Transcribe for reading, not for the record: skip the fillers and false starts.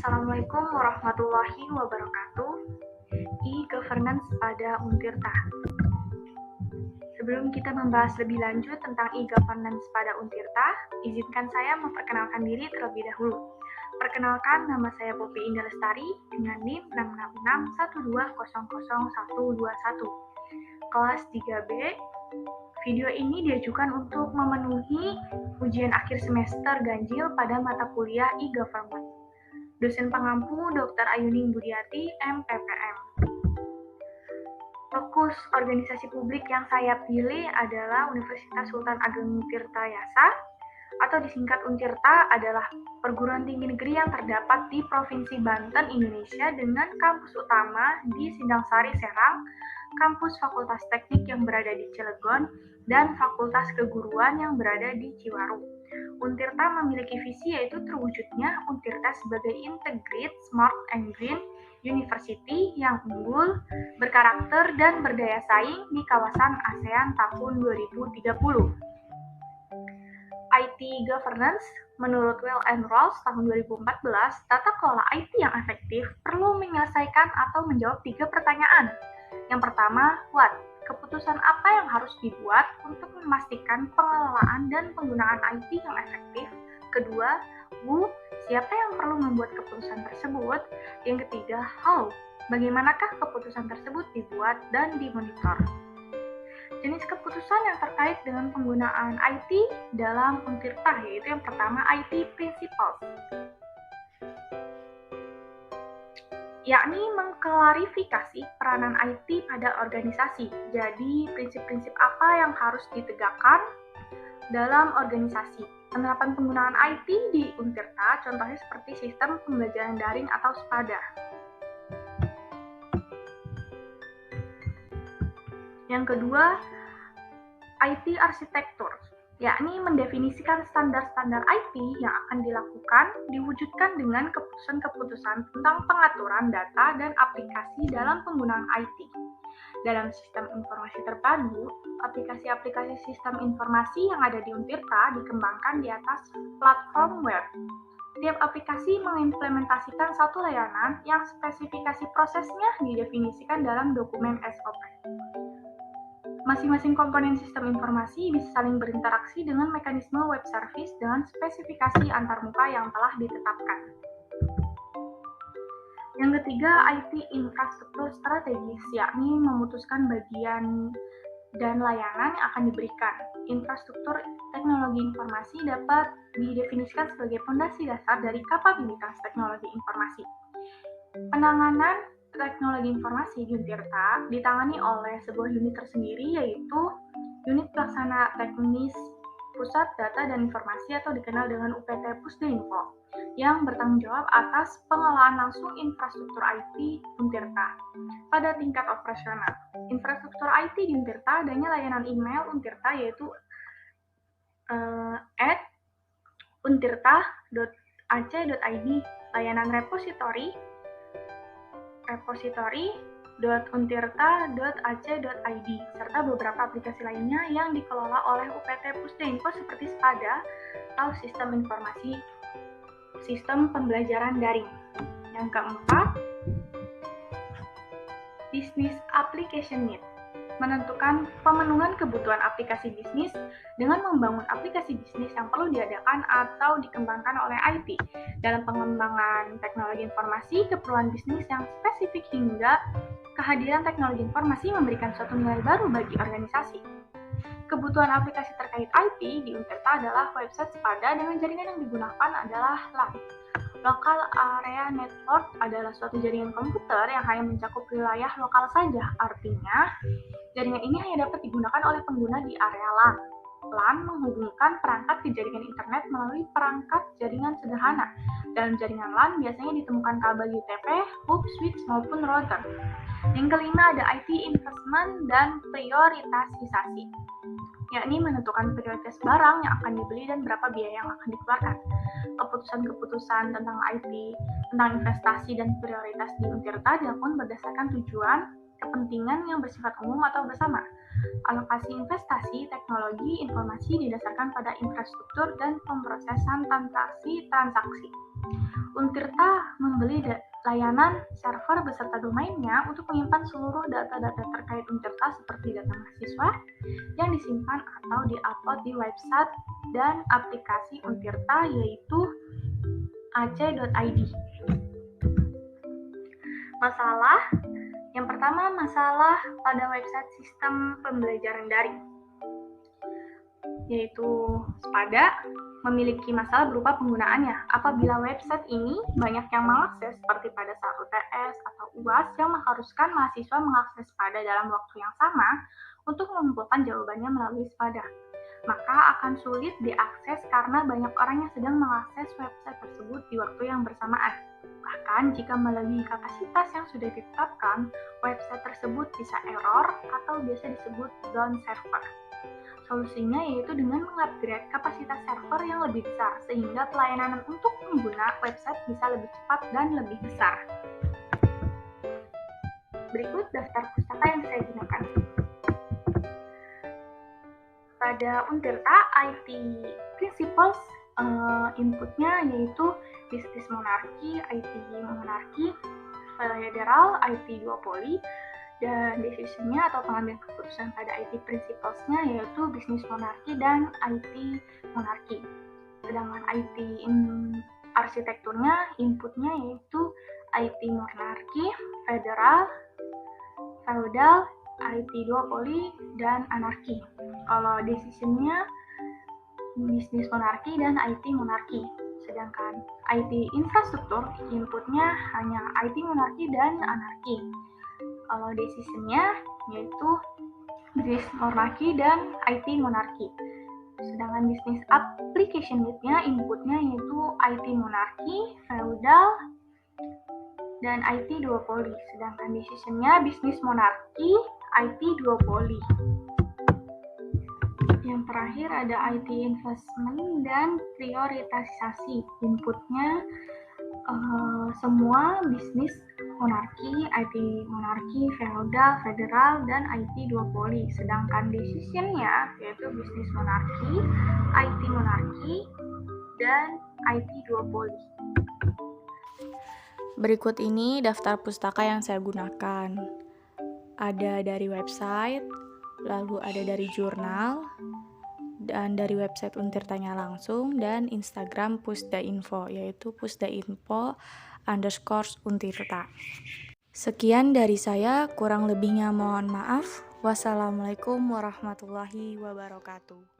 Assalamualaikum warahmatullahi wabarakatuh. E-governance pada Untirta. Sebelum kita membahas lebih lanjut tentang e-governance pada Untirta, izinkan saya memperkenalkan diri terlebih dahulu. Perkenalkan, nama saya Poppy Indah Lestari dengan NIM 66612000121. Kelas 3B. Video ini diajukan untuk memenuhi ujian akhir semester ganjil pada mata kuliah e-government. Dosen pengampu Dr. Ayuning Budiati, MPPM. Fokus organisasi publik yang saya pilih adalah Universitas Sultan Ageng Tirta Yasa, atau disingkat Untirta, adalah perguruan tinggi negeri yang terdapat di Provinsi Banten, Indonesia, dengan kampus utama di Sindangsari, Serang, kampus Fakultas Teknik yang berada di Cilegon, dan Fakultas Keguruan yang berada di Ciwaru. Untirta memiliki visi yaitu terwujudnya Untirta sebagai Integrated, Smart, and Green University yang unggul, berkarakter, dan berdaya saing di kawasan ASEAN tahun 2030. IT Governance, menurut Well and Rawls tahun 2014, tata kelola IT yang efektif perlu menyelesaikan atau menjawab 3 pertanyaan. Yang pertama, what? Keputusan apa yang harus dibuat untuk memastikan pengelolaan dan penggunaan IT yang efektif? Kedua, who? Siapa yang perlu membuat keputusan tersebut? Yang ketiga, how? Bagaimanakah keputusan tersebut dibuat dan dimonitor? Jenis keputusan yang terkait dengan penggunaan IT dalam Untirta yaitu yang pertama IT Principles, yakni mengklarifikasi peranan IT pada organisasi. Jadi, prinsip-prinsip apa yang harus ditegakkan dalam organisasi. Penerapan penggunaan IT di Untirta, contohnya seperti sistem pembelajaran daring atau SPADA. Yang kedua, IT Arsitektur, yakni mendefinisikan standar-standar IT yang akan diwujudkan dengan keputusan-keputusan tentang pengaturan data dan aplikasi dalam penggunaan IT. Dalam sistem informasi terpadu, aplikasi-aplikasi sistem informasi yang ada di Untirta dikembangkan di atas platform web. Tiap aplikasi mengimplementasikan satu layanan yang spesifikasi prosesnya didefinisikan dalam dokumen SOP. Masing-masing komponen sistem informasi bisa saling berinteraksi dengan mekanisme web service dengan spesifikasi antarmuka yang telah ditetapkan. Yang ketiga, IT infrastruktur strategis, yakni memutuskan bagian dan layanan yang akan diberikan. Infrastruktur teknologi informasi dapat didefinisikan sebagai fondasi dasar dari kapabilitas teknologi informasi. Penanganan teknologi informasi di Untirta ditangani oleh sebuah unit tersendiri yaitu Unit Pelaksana Teknis Pusat Data dan Informasi atau dikenal dengan UPT Pusdinfo yang bertanggung jawab atas pengelolaan langsung infrastruktur IT Untirta pada tingkat operasional. Infrastruktur IT di Untirta adanya layanan email Untirta yaitu @untirta.ac.id, layanan repository.untirta.ac.id, serta beberapa aplikasi lainnya yang dikelola oleh UPT Pusdinfo seperti SPADA atau sistem pembelajaran daring. Yang keempat, Business Application Need, menentukan pemenuhan kebutuhan aplikasi bisnis dengan membangun aplikasi bisnis yang perlu diadakan atau dikembangkan oleh IT. Dalam pengembangan teknologi informasi, keperluan bisnis yang spesifik hingga kehadiran teknologi informasi memberikan suatu nilai baru bagi organisasi. Kebutuhan aplikasi terkait IT di Untirta adalah website SPADA dengan jaringan yang digunakan adalah LAN. Local Area Network adalah suatu jaringan komputer yang hanya mencakup wilayah lokal saja. Artinya, jaringan ini hanya dapat digunakan oleh pengguna di area LAN. LAN menghubungkan perangkat ke jaringan internet melalui perangkat jaringan sederhana. Dalam jaringan LAN biasanya ditemukan kabel UTP, hub, switch, maupun router. Yang kelima ada IT Investment dan Prioritasisasi, yakni menentukan prioritas barang yang akan dibeli dan berapa biaya yang akan dikeluarkan. Keputusan-keputusan tentang IT, tentang investasi dan prioritas di Untirta dilakukan berdasarkan tujuan, kepentingan yang bersifat umum atau bersama. Alokasi investasi teknologi informasi didasarkan pada infrastruktur dan pemrosesan transaksi. Untirta membeli layanan server beserta domainnya untuk menyimpan seluruh data-data terkait Untirta seperti data mahasiswa yang disimpan atau diupload di website dan aplikasi Untirta yaitu ac.id. Yang pertama, masalah pada website sistem pembelajaran daring, yaitu SPADA memiliki masalah berupa penggunaannya. Apabila website ini banyak yang mengakses seperti pada saat UTS atau UAS yang mengharuskan mahasiswa mengakses SPADA dalam waktu yang sama untuk mengumpulkan jawabannya melalui SPADA, maka akan sulit diakses karena banyak orang yang sedang mengakses website tersebut di waktu yang bersamaan. Bahkan jika melebihi kapasitas yang sudah ditetapkan, website tersebut bisa error atau biasa disebut down server. Solusinya yaitu dengan mengupgrade kapasitas server yang lebih besar, sehingga pelayanan untuk pengguna website bisa lebih cepat dan lebih besar. Berikut daftar pustaka yang saya gunakan. Pada Untirta, IT Principles inputnya yaitu Bisnis Monarki, IT Monarki, Federal, IT Duopoly, dan decision-nya atau pengambilan keputusan pada IT Principles-nya yaitu Bisnis Monarki dan IT Monarki. Sedangkan IT arsitekturnya, inputnya yaitu IT Monarki, Federal, Feudal, IT Duopoly, dan Anarki. Kalau decision-nya Bisnis Monarki dan IT Monarki. Sedangkan IT Infrastruktur, inputnya hanya IT Monarki dan Anarki. Kalau decision-nya yaitu Bisnis Monarki dan IT Monarki. Sedangkan Bisnis Application Need-nya inputnya yaitu IT Monarki, Feudal, dan IT Duopoly. Sedangkan decision-nya Bisnis Monarki, IT Duopoly. Yang terakhir ada IT Investment dan Prioritasasi. Inputnya semua bisnis monarki, IT monarki, feodal, federal, dan IT duopoly. Sedangkan decision-nya yaitu bisnis monarki, IT monarki, dan IT duopoly. Berikut ini daftar pustaka yang saya gunakan. Ada dari website, lalu ada dari jurnal, dan dari website Untirtanya langsung, dan Instagram Pusdainfo, yaitu pusdainfo_Untirta. Sekian dari saya, kurang lebihnya mohon maaf. Wassalamualaikum warahmatullahi wabarakatuh.